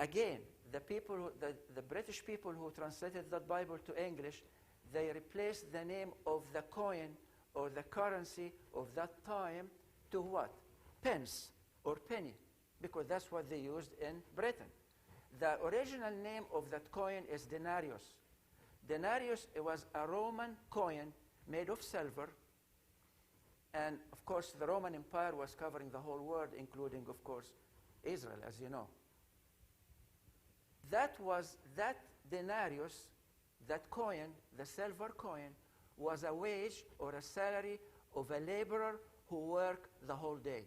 again, the British people who translated that Bible to English, they replaced the name of the coin or the currency of that time to what? Pence or penny, because that's what they used in Britain. The original name of that coin is denarius. Denarius, it was a Roman coin made of silver, and of course the Roman Empire was covering the whole world, including, of course, Israel, as you know. That denarius, that coin, the silver coin, was a wage or a salary of a laborer who worked the whole day.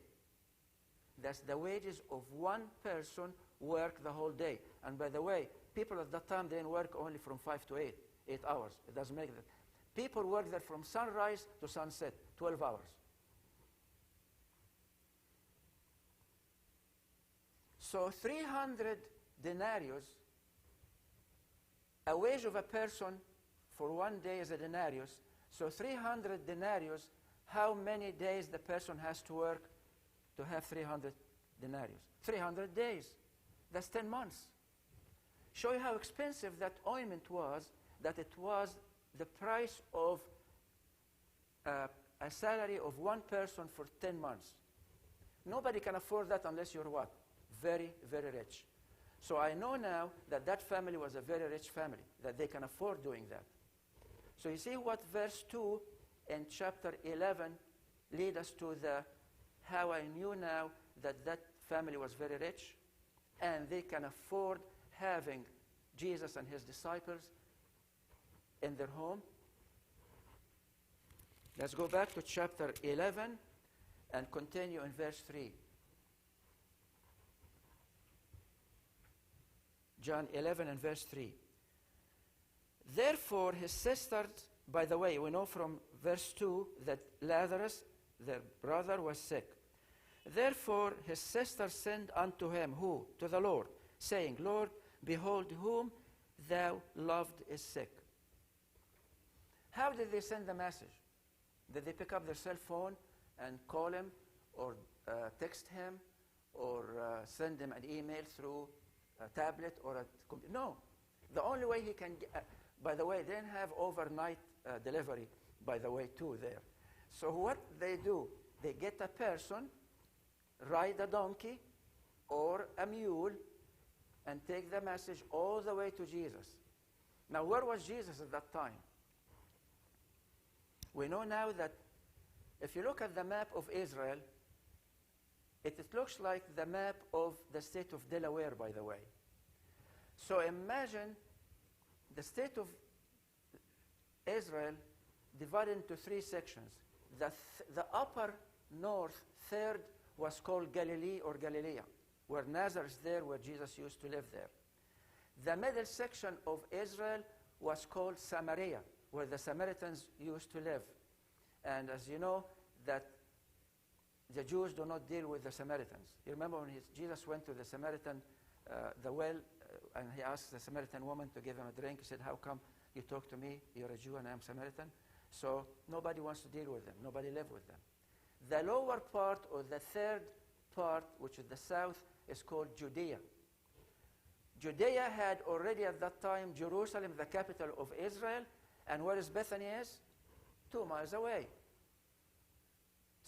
That's the wages of one person worked the whole day. And by the way, people at that time didn't work only from 5 to 8 hours. It doesn't make that. People worked there from sunrise to sunset, 12 hours. So 300 denarius, a wage of a person for one day is a denarius. So 300 denarius, how many days the person has to work to have 300 denarius? 300 days. That's 10 months. Show you how expensive that ointment was, that it was the price of a salary of one person for 10 months. Nobody can afford that unless you're what? Very, very rich. So I know now that that family was a very rich family, that they can afford doing that. So you see what verse 2 in chapter 11 lead us to how I knew now that that family was very rich and they can afford having Jesus and his disciples in their home. Let's go back to chapter 11 and continue in verse 3. John 11 and verse 3. Therefore his sisters, by the way, we know from verse 2 that Lazarus, their brother, was sick. Therefore his sisters sent unto him, who? To the Lord, saying, Lord, behold, whom thou loved is sick. How did they send the message? Did they pick up their cell phone and call him or text him or send him an email through a tablet or a computer? No. The only way he can get, by the way, they didn't have overnight delivery, by the way, too, there. So what they do, they get a person, ride a donkey or a mule, and take the message all the way to Jesus. Now, where was Jesus at that time? We know now that if you look at the map of Israel, it looks like the map of the state of Delaware, by the way. So imagine the state of Israel divided into 3 sections. The upper north third was called Galilee or Galilee, where Nazareth is there, where Jesus used to live there. The middle section of Israel was called Samaria, where the Samaritans used to live. And as you know, that the Jews do not deal with the Samaritans. You remember when Jesus went to the Samaritan, the well, and he asked the Samaritan woman to give him a drink. He said, how come you talk to me? You're a Jew and I'm Samaritan. So nobody wants to deal with them. Nobody live with them. The lower part, or the third part, which is the south, is called Judea. Judea had already at that time Jerusalem, the capital of Israel, and where is Bethany is? 2 miles away.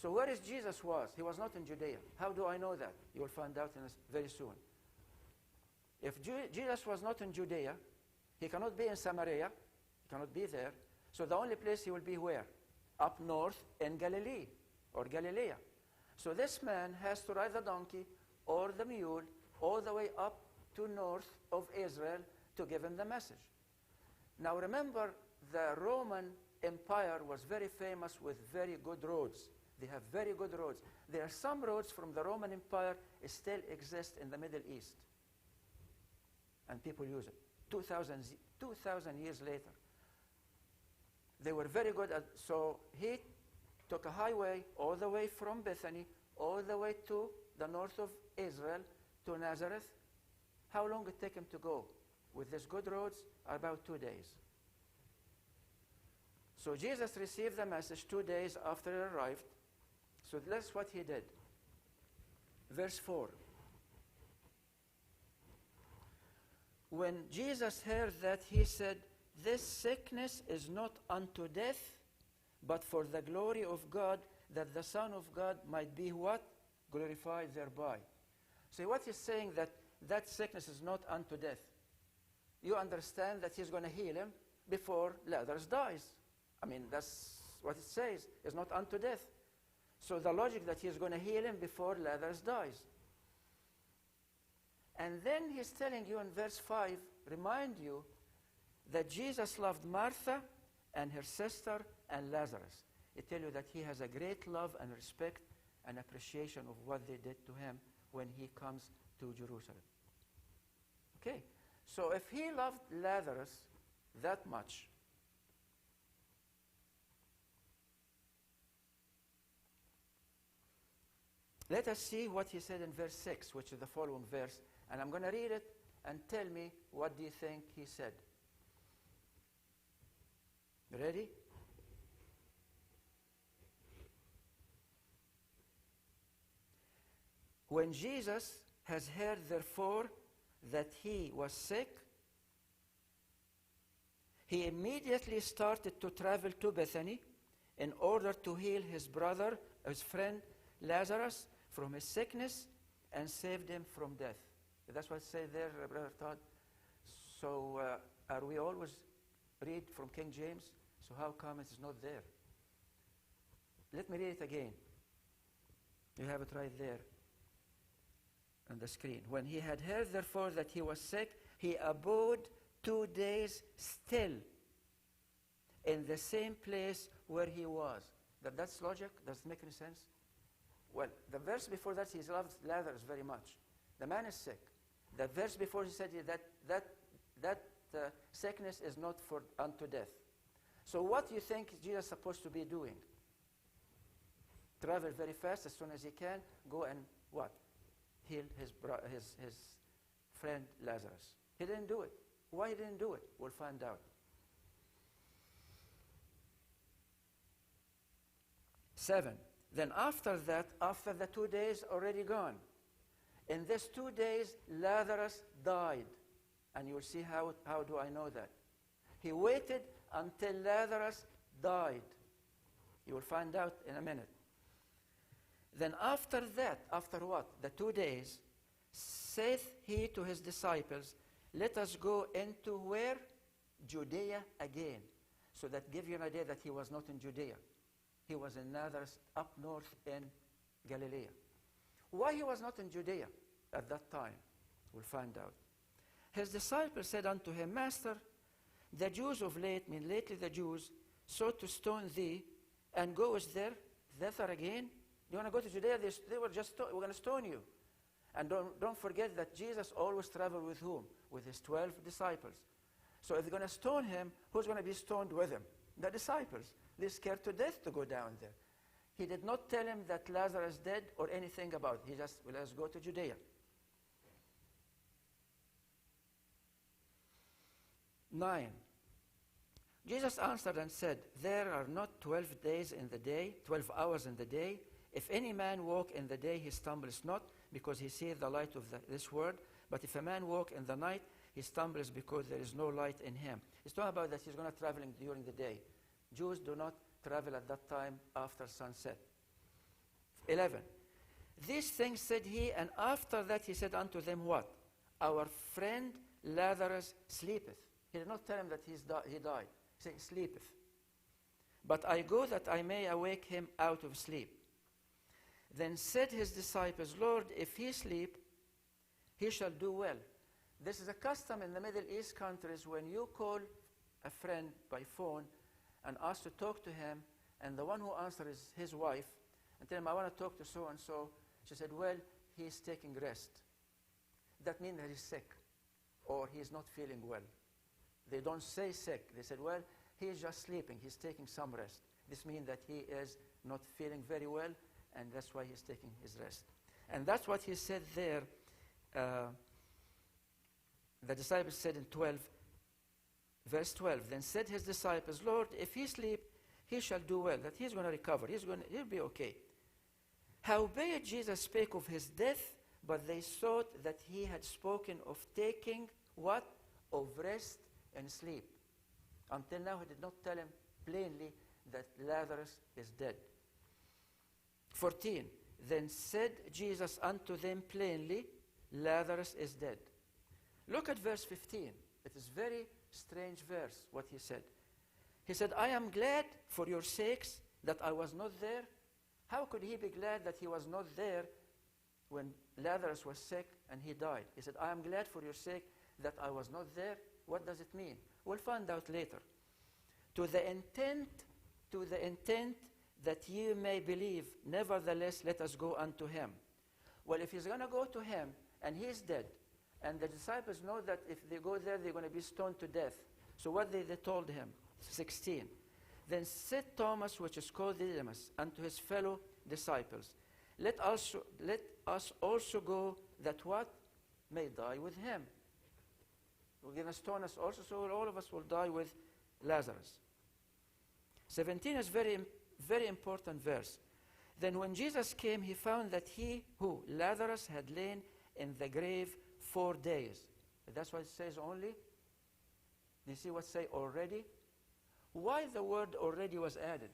So where is Jesus was? He was not in Judea. How do I know that? You will find out very soon. If Jesus was not in Judea, he cannot be in Samaria. He cannot be there. So the only place he will be where? Up north in Galilee or Galilee. So this man has to ride the donkey or the mule all the way up to north of Israel to give him the message. Now remember, the Roman Empire was very famous with very good roads. They have very good roads. There are some roads from the Roman Empire still exist in the Middle East. And people use it. 2,000 years later. They were very good at, so he took a highway all the way from Bethany, all the way to the north of Israel, to Nazareth. How long did it take him to go? With these good roads, about 2 days. So Jesus received the message 2 days after he arrived. So that's what he did. Verse 4. when Jesus heard that, he said, "This sickness is not unto death, but for the glory of God, that the Son of God might be" what? Glorified thereby. So what he's saying, that sickness is not unto death. You understand that he's going to heal him before Lazarus dies. I mean, that's what it says. It's not unto death. So the logic that he's going to heal him before Lazarus dies. And then he's telling you in verse 5, remind you that Jesus loved Martha and her sister and Lazarus. It tells you that he has a great love and respect and appreciation of what they did to him when he comes to Jerusalem. Okay, so if he loved Lazarus that much, let us see what he said in verse 6, which is the following verse. And I'm going to read it and tell me what do you think he said. Ready? When Jesus has heard, therefore, that he was sick, he immediately started to travel to Bethany in order to heal his brother, his friend Lazarus, from his sickness and saved him from death. That's what it says there, Brother Todd. So are we always read from King James? So how come it is not there? Let me read it again. You have it right there on the screen. When he had heard, therefore, that he was sick, he abode 2 days still in the same place where he was. That's logic? Does it make any sense? Well, the verse before that, he loves Lazarus very much. The man is sick. The verse before, he said that sickness is not for unto death. So what do you think Jesus is supposed to be doing? Travel very fast as soon as he can, go and what? Heal his friend Lazarus. He didn't do it. Why he didn't do it? We'll find out. 7. Then after that, after the 2 days already gone, in these 2 days, Lazarus died. And you will see how do I know that. He waited until Lazarus died. You will find out in a minute. Then after that, after what? The 2 days, saith he to his disciples, let us go into where? Judea again. So that gives you an idea that he was not in Judea. He was in Nazareth, up north in Galilee. Why he was not in Judea at that time? We'll find out. His disciples said unto him, Master, the Jews of late, lately the Jews, sought to stone thee, and goest thither again? You want to go to Judea? They were just, we're going to stone you. And don't forget that Jesus always traveled with whom? With his 12 disciples. So if they're going to stone him, who's going to be stoned with him? The disciples. They're scared to death to go down there. He did not tell him that Lazarus is dead or anything about it. He just, well, let's go to Judea. 9. Jesus answered and said, there are not 12 days in the day, 12 hours in the day. If any man walk in the day, he stumbles not, because he seeth the light of this world. But if a man walk in the night, he stumbles because there is no light in him. It's not about that he's going to travel during the day. Jews do not travel at that time after sunset. 11. These things said he, and after that he said unto them, what? Our friend Lazarus sleepeth. He did not tell him that he died. He said, sleepeth. But I go that I may awake him out of sleep. Then said his disciples, Lord, if he sleep, he shall do well. This is a custom in the Middle East countries when you call a friend by phone and ask to talk to him, and the one who answers is his wife, and tell him, I want to talk to so-and-so. She said, well, he's taking rest. That means that he's sick, or he's not feeling well. They don't say sick. They said, well, he's just sleeping. He's taking some rest. This means that he is not feeling very well, and that's why he's taking his rest. And that's what he said there. The disciples said in 12, verse 12, then said his disciples, Lord, if he sleep, he shall do well, that he's going to recover. He'll be okay. Howbeit Jesus spake of his death, but they thought that he had spoken of taking What? Of rest and sleep. Until now, he did not tell him plainly that Lazarus is dead. 14. Then said Jesus unto them plainly, Lazarus is dead. Look at verse 15. It is very strange verse, what he said. He said, I am glad for your sakes that I was not there. How could he be glad that he was not there when Lazarus was sick and he died? He said, I am glad for your sake that I was not there. What does it mean? We'll find out later. To the intent that ye may believe, nevertheless let us go unto him. Well, if he's going to go to him and he's dead, and the disciples know that if they go there, they're going to be stoned to death. So what they told him? 16. Then said Thomas, which is called Didymus, unto his fellow disciples, let us also go, that what? May die with him. We're going to stone us also, so all of us will die with Lazarus. 17 is very important verse. Then when Jesus came, he found that he, who? Lazarus, had lain in the grave 4 days. That's what it says only. You see what say already? Why the word already was added?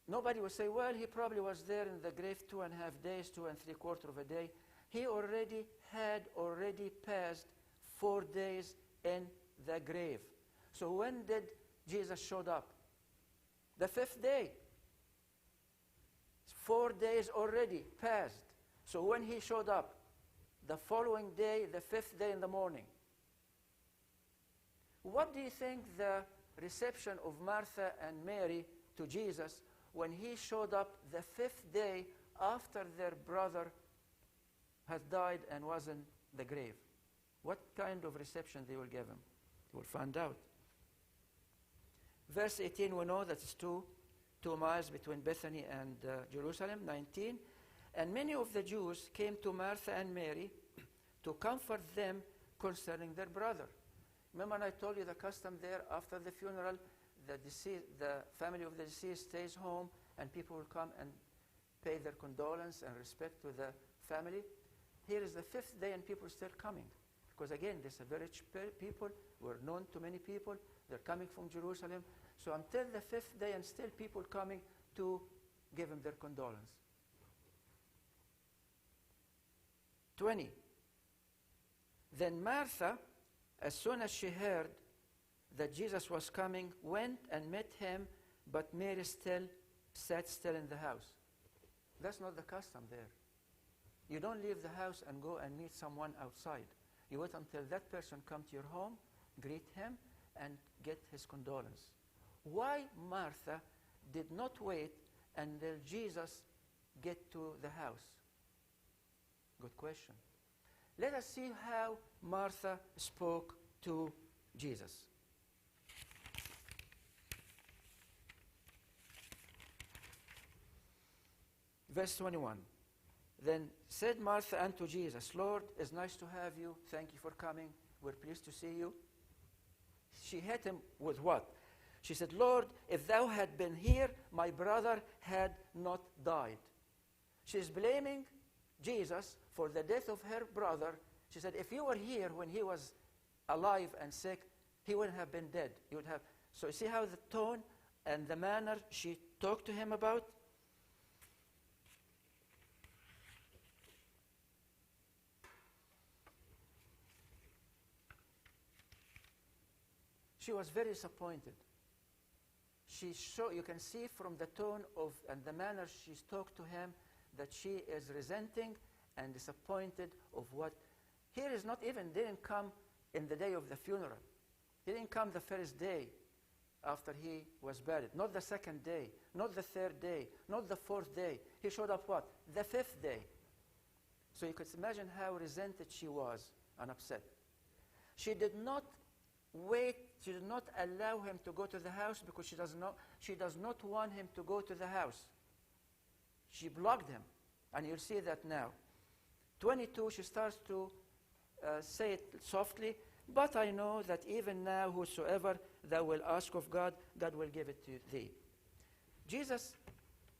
Nobody will say, well, he probably was there in the grave 2.5 days, 2 3/4 of a day. He had already passed 4 days in the grave. So when did Jesus showed up? The 5th day. 4 days already passed. So when he showed up, the following day, the 5th day in the morning. What do you think the reception of Martha and Mary to Jesus when he showed up the 5th day after their brother had died and was in the grave? What kind of reception they will give him? We'll find out. Verse 18, we know that it's 2 miles between Bethany and Jerusalem. 19, and many of the Jews came to Martha and Mary to comfort them concerning their brother. Remember I told you the custom there after the funeral, the family of the deceased stays home and people will come and pay their condolence and respect to the family. Here is the 5th day and people are still coming. Because again, these are very rich people, were known to many people, they're coming from Jerusalem. So until the 5th day and still people coming to give him their condolence. 20. Then Martha, as soon as she heard that Jesus was coming, went and met him, but Mary sat still in the house. That's not the custom there. You don't leave the house and go and meet someone outside. You wait until that person comes to your home, greet him, and get his condolence. Why Martha did not wait until Jesus get to the house? Good question. Let us see how Martha spoke to Jesus. Verse 21. Then said Martha unto Jesus, Lord, it's nice to have you. Thank you for coming. We're pleased to see you. She hit him with what? She said, Lord, if thou had been here, my brother had not died. She's blaming Jesus for the death of her brother. She said, if you were here when he was alive and sick, he wouldn't have been dead. He would have. So you see how the tone and the manner she talked to him about? She was very disappointed. You can see from the tone of and the manner she talked to him that she is resenting and disappointed of what. Here is not even didn't come in the day of the funeral. He didn't come the first day after he was buried. Not the second day. Not the third day. Not the fourth day. He showed up what? The 5th day. So you could imagine how resented she was and upset. She did not wait. She did not allow him to go to the house because she does not want him to go to the house. She blocked him. And you'll see that now. 22, she starts to say it softly, but I know that even now whosoever thou wilt ask of God, God will give it to thee. Jesus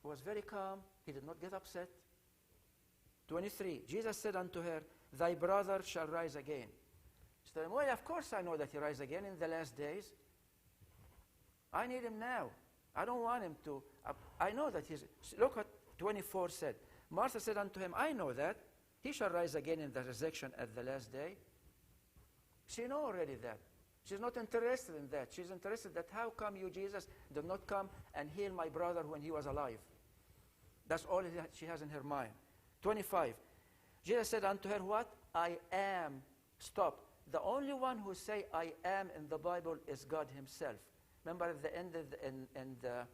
was very calm. He did not get upset. 23, Jesus said unto her, thy brother shall rise again. She said, well, of course I know that he rise again in the last days. I need him now. I don't want him to. I know that he's. Look what 24 said. Martha said unto him, I know that. He shall rise again in the resurrection at the last day. She knows already that. She's not interested in that. She's interested that how come you, Jesus, did not come and heal my brother when he was alive. That's all she has in her mind. 25. Jesus said unto her, what? I am. Stop. The only one who say I am in the Bible is God himself. Remember at the end of in the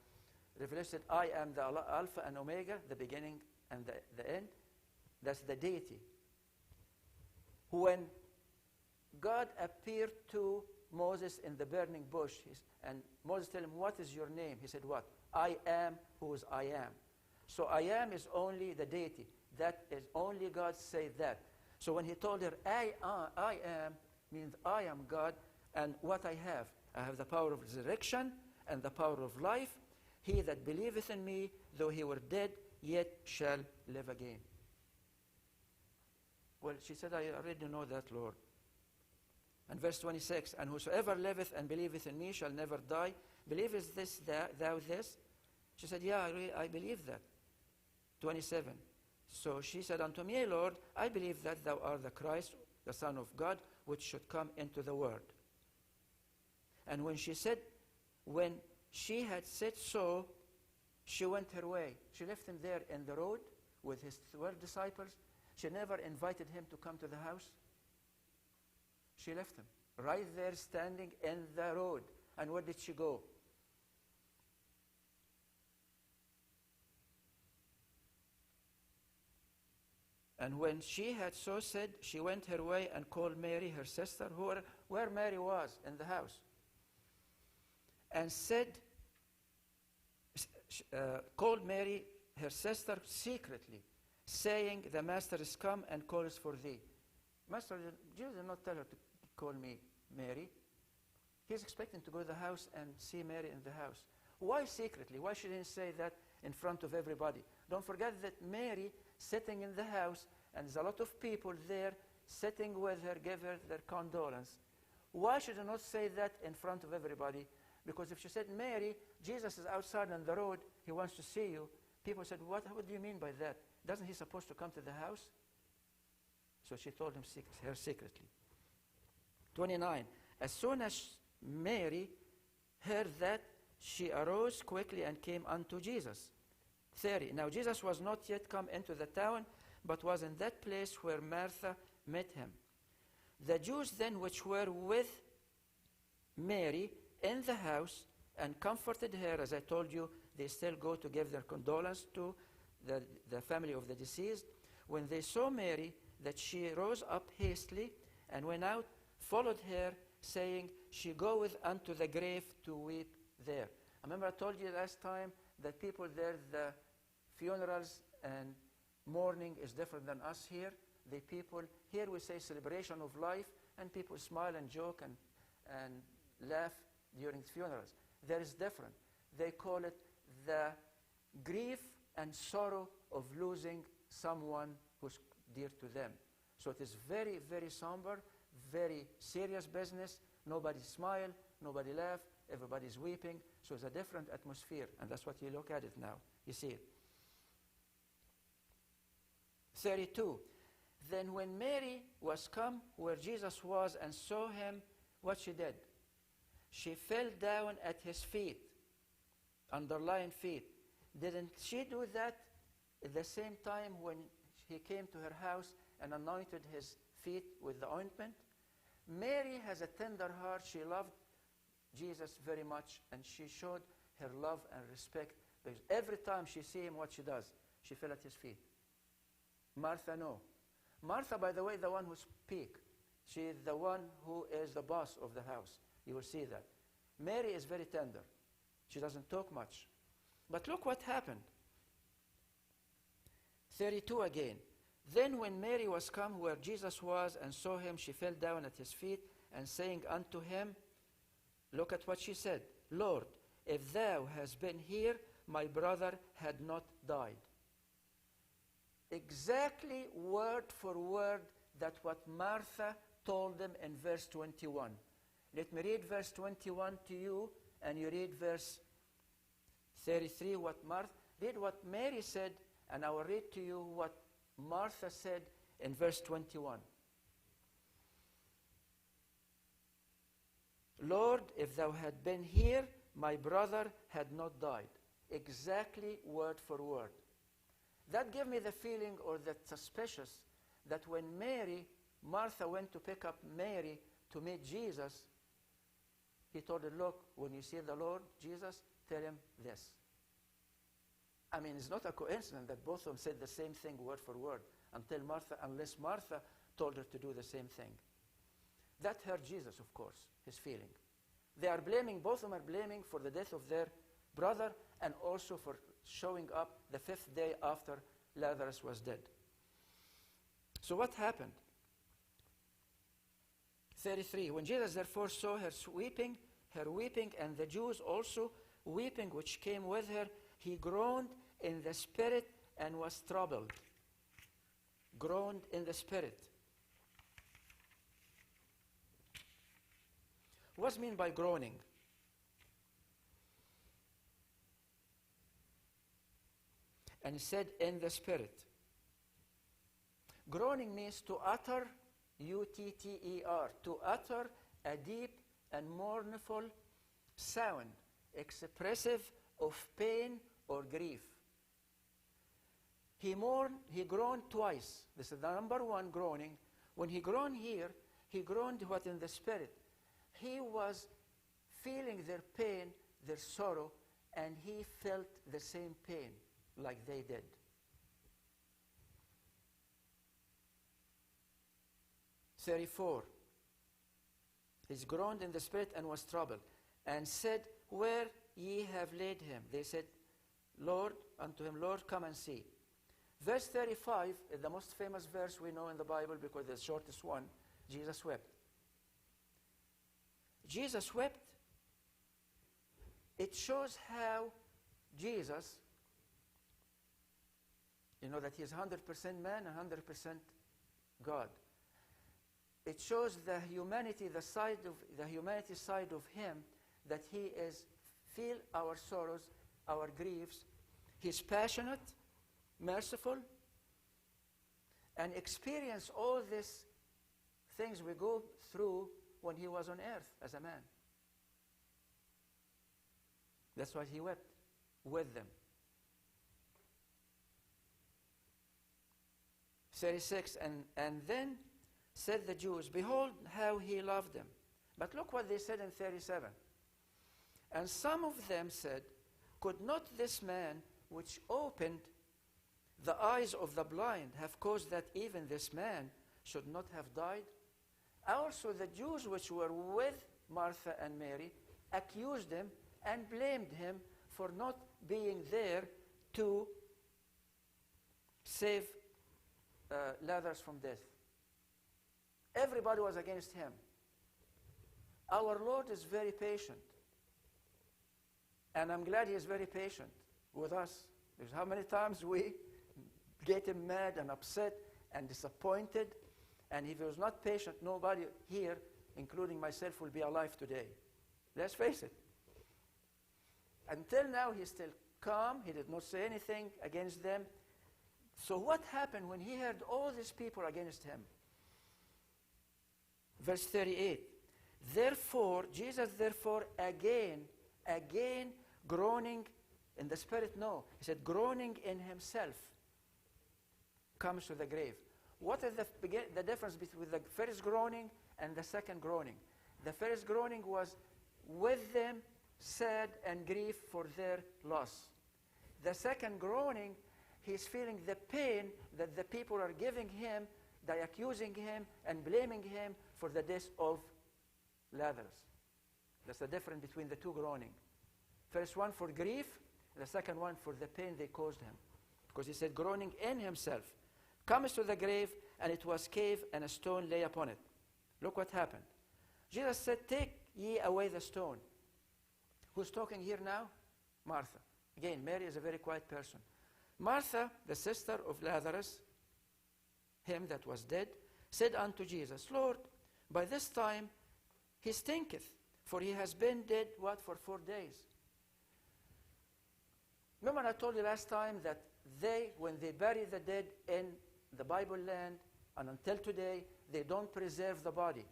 Revelation said, I am the Alpha and Omega, the beginning and the end. That's the deity. When God appeared to Moses in the burning bush, and Moses told him, what is your name? He said, what? I am whose I am. So I am is only the deity. That is only God say that. So when he told her, I am, means I am God, and what I have the power of resurrection and the power of life. He that believeth in me, though he were dead, yet shall live again. Well, she said, I already know that, Lord. And verse 26, and whosoever liveth and believeth in me shall never die. Believest this, thou this? She said, yeah, I believe that. 27, so she said unto me, Lord, I believe that thou art the Christ, the Son of God, which should come into the world. And when she had said so, she went her way. She left him there in the road with his 12 disciples. She never invited him to come to the house. She left him right there standing in the road. And where did she go? And when she had so said, she went her way and called Mary, her sister, where Mary was in the house, and said, called Mary, her sister, secretly, saying, the Master is come and calls for thee. Master, Jesus did not tell her to call me Mary. He's expecting to go to the house and see Mary in the house. Why secretly? Why she didn't say that in front of everybody? Don't forget that Mary sitting in the house, and there's a lot of people there sitting with her, give her their condolence. Why should she not say that in front of everybody? Because if she said, Mary, Jesus is outside on the road, he wants to see you, people said, what do you mean by that? Doesn't he supposed to come to the house? So she told him her secretly. 29, as soon as Mary heard that, she arose quickly and came unto Jesus. 30, now Jesus was not yet come into the town, but was in that place where Martha met him. The Jews then which were with Mary in the house and comforted her, as I told you, they still go to give their condolence to the family of the deceased. When they saw Mary, that she rose up hastily and went out, followed her, saying, she goeth unto the grave to weep there. I remember I told you last time that people there, the funerals and mourning is different than us here. The people, here we say celebration of life, and people smile and joke and laugh during funerals. There is different. They call it the grief and sorrow of losing someone who's dear to them. So it is very, very somber, very serious business. Nobody smile, nobody laugh, everybody's weeping. So it's a different atmosphere, and that's what you look at it now. You see it. 32. Then when Mary was come where Jesus was and saw him, what she did? She fell down at his feet, underline feet. Didn't she do that at the same time when he came to her house and anointed his feet with the ointment? Mary has a tender heart. She loved Jesus very much, and she showed her love and respect, because every time she see him, what she does? She fell at his feet. Martha, no. Martha, by the way, the one who speaks. She is the one who is the boss of the house. You will see that. Mary is very tender. She doesn't talk much. But look what happened. 32 again. Then when Mary was come where Jesus was and saw him, she fell down at his feet, and saying unto him, look at what she said, Lord, if thou hast been here, my brother had not died. exactly word for word that what Martha told them in verse 21. Let me read verse 21 to you, and you read verse 33, read what Mary said, and I will read to you what Martha said in verse 21. Lord, if thou had been here, my brother had not died. Exactly word for word. That gave me the feeling, or that suspicious, that when Martha went to pick up Mary to meet Jesus, he told her, look, when you see the Lord Jesus, tell him this. I mean, it's not a coincidence that both of them said the same thing word for word, unless Martha told her to do the same thing. That hurt Jesus, of course, his feeling. Both of them are blaming for the death of their brother, and also for showing up the 5th day after Lazarus was dead. So what happened? 33, when Jesus therefore saw her weeping, and the Jews also weeping, which came with her, he groaned in the spirit and was troubled. Groaned in the spirit. What's meant by groaning? And said in the spirit. Groaning means to utter, U-T-T-E-R, to utter a deep and mournful sound, expressive of pain or grief. He groaned twice. This is the number one groaning. When he groaned here, he groaned what in the spirit. He was feeling their pain, their sorrow, and he felt the same pain like they did. "34. He groaned in the spirit and was troubled, and said, where ye have laid him? They said, Lord, unto him, Lord, come and see. Verse 35 is the most famous verse we know in the Bible because it's the shortest one. Jesus wept. Jesus wept. It shows how Jesus, you know that he is 100% man and 100% God. It shows the humanity, the humanity side of him, that he feel our sorrows, our griefs. He's passionate, merciful, and experience all these things we go through when he was on earth as a man. That's why he wept with them. 36, and then said the Jews, behold how he loved them. But look what they said in 37. And some of them said, could not this man which opened the eyes of the blind have caused that even this man should not have died? Also the Jews which were with Martha and Mary accused him and blamed him for not being there to save Lazarus from death. Everybody was against him. Our Lord is very patient. And I'm glad he is very patient with us. Because how many times we get him mad and upset and disappointed. And if he was not patient, nobody here, including myself, will be alive today. Let's face it. Until now, he's still calm. He did not say anything against them. So what happened when he heard all these people against him? Verse 38. Therefore, Jesus therefore again groaning in the spirit, no. He said groaning in himself comes to the grave. What is the difference between the first groaning and the second groaning? The first groaning was with them, sad and grief for their loss. The second groaning, he's feeling the pain that the people are giving him, they're accusing him and blaming him for the death of Lazarus. That's the difference between the two groaning. First one for grief, the second one for the pain they caused him. Because he said groaning in himself. Comes to the grave, and it was cave, and a stone lay upon it. Look what happened. Jesus said, take ye away the stone. Who's talking here now? Martha. Again, Mary is a very quiet person. Martha, the sister of Lazarus, him that was dead, said unto Jesus, Lord, by this time he stinketh, for he has been dead, what, for 4 days. Remember I told you last time that when they bury the dead in the Bible land, and until today, they don't preserve the body.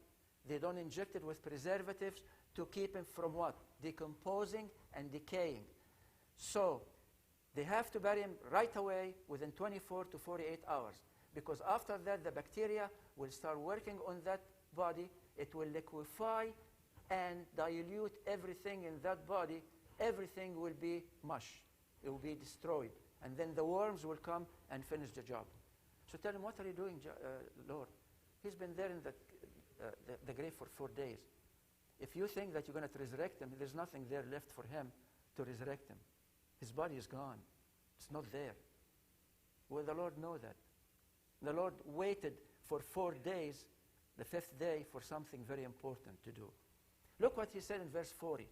They don't inject it with preservatives to keep him from what? Decomposing and decaying. So they have to bury him right away within 24 to 48 hours. Because after that, the bacteria will start working on that body. It will liquefy and dilute everything in that body. Everything will be mush. It will be destroyed. And then the worms will come and finish the job. So tell him, what are you doing, Lord? He's been there in the grave for 4 days. If you think that you're going to resurrect him, there's nothing there left for him to resurrect him. His body is gone. It's not there. Will the Lord know that? The Lord waited for 4 days, the 5th day, for something very important to do. Look what he said in verse 40.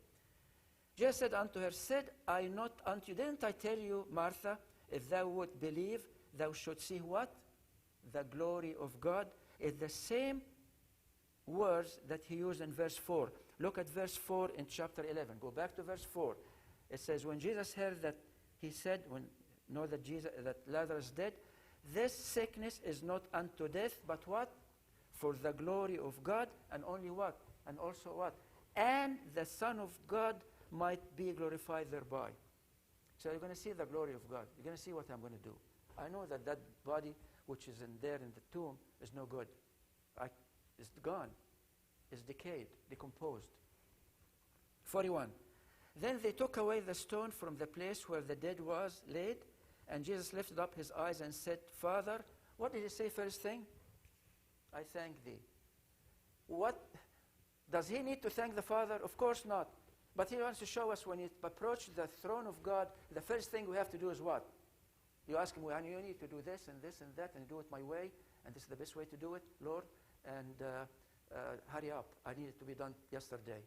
Jesus said unto her, said I not unto you, didn't I tell you, Martha, if thou would believe, thou should see what? The glory of God. It's the same words that he used in verse 4. Look at verse 4 in chapter 11. Go back to verse 4. It says, when Jesus heard that, he said, that Lazarus is dead, this sickness is not unto death, but what? For the glory of God, and only what? And also what? And the Son of God might be glorified thereby. So you're going to see the glory of God. You're going to see what I'm going to do. I know that that body which is in there in the tomb is no good. It's gone. It's decayed, decomposed. 41. Then they took away the stone from the place where the dead was laid, and Jesus lifted up his eyes and said, Father, what did he say first thing? I thank thee. What? Does he need to thank the Father? Of course not. But he wants to show us when you approach the throne of God, the first thing we have to do is what? You ask him, well, you need to do this and this and that, and do it my way, and this is the best way to do it, Lord, and hurry up. I need it to be done yesterday.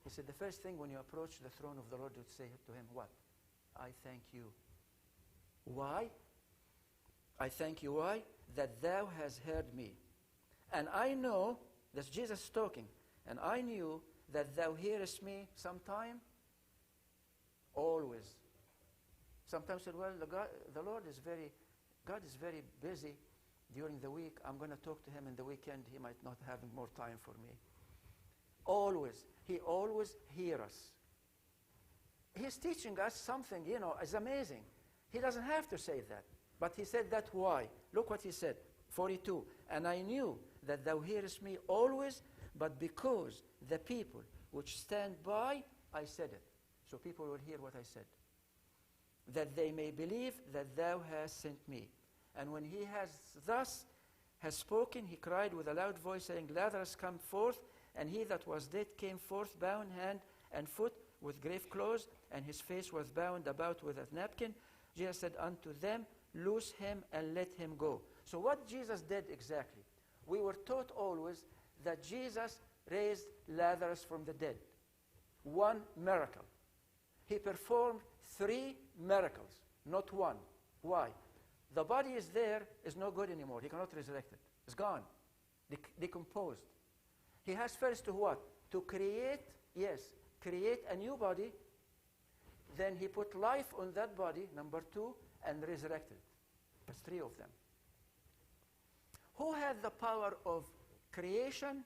He said, the first thing when you approach the throne of the Lord, you say to him, what? I thank you. Why? I thank you, why? That thou hast heard me. And I know, that's Jesus talking, and I knew that thou hearest me sometime, always. Sometimes said, well, God is very busy during the week. I'm going to talk to him in the weekend. He might not have more time for me. Always. He always hears us. He's teaching us something, it's amazing. He doesn't have to say that. But he said that why? Look what he said. 42. And I knew that thou hearest me always, but because the people which stand by, I said it. So people will hear what I said. That they may believe that thou hast sent me. And when he has spoken, he cried with a loud voice, saying, Lazarus, come forth. And he that was dead came forth, bound hand and foot with grave clothes, and his face was bound about with a napkin. Jesus said unto them, loose him and let him go. So what Jesus did exactly? We were taught always that Jesus raised Lazarus from the dead. One miracle. He performed 3 miracles, not one. Why? The body is there, is no good anymore. He cannot resurrect it. It's gone, decomposed. He has first to what? To create a new body. Then he put life on that body, number 2, and resurrected it. There's 3 of them. Who had the power of creation,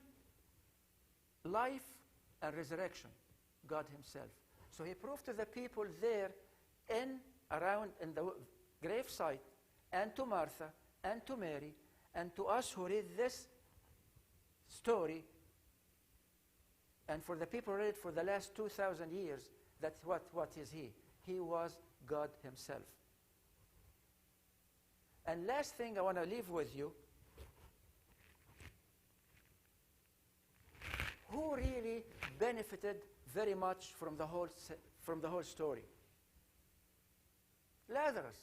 life, and resurrection? God himself. So he proved to the people there around in the gravesite, and to Martha, and to Mary, and to us who read this story, and for the people who read it for the last 2,000 years, that what is he? He was God himself. And last thing I want to leave with you, who really benefited very much from the whole story? Lazarus.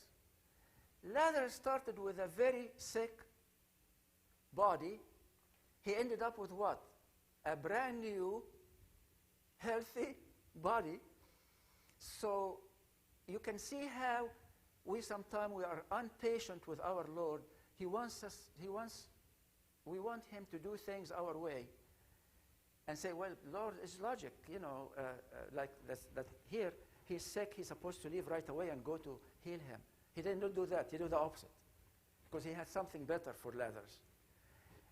Lazarus started with a very sick body. He ended up with what? A brand new, healthy body. So you can see how we sometimes we are impatient with our Lord. We want him to do things our way. And say, well, Lord, it's logic, you know, like that here, he's sick, he's supposed to leave right away and go to heal him. He didn't do that, he did the opposite. Because he had something better for others.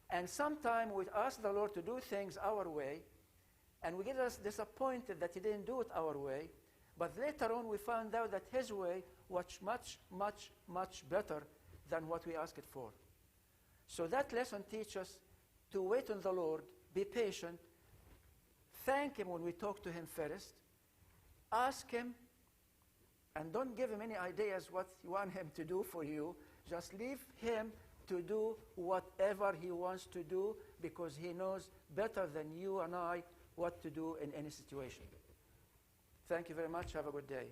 And sometimes we ask the Lord to do things our way, and we get us disappointed that he didn't do it our way, but later on we found out that his way was much, much, much better than what we asked it for. So that lesson teaches us to wait on the Lord, be patient, thank him when we talk to him first, ask him, and don't give him any ideas what you want him to do for you. Just leave him to do whatever he wants to do, because he knows better than you and I what to do in any situation. Thank you very much. Have a good day.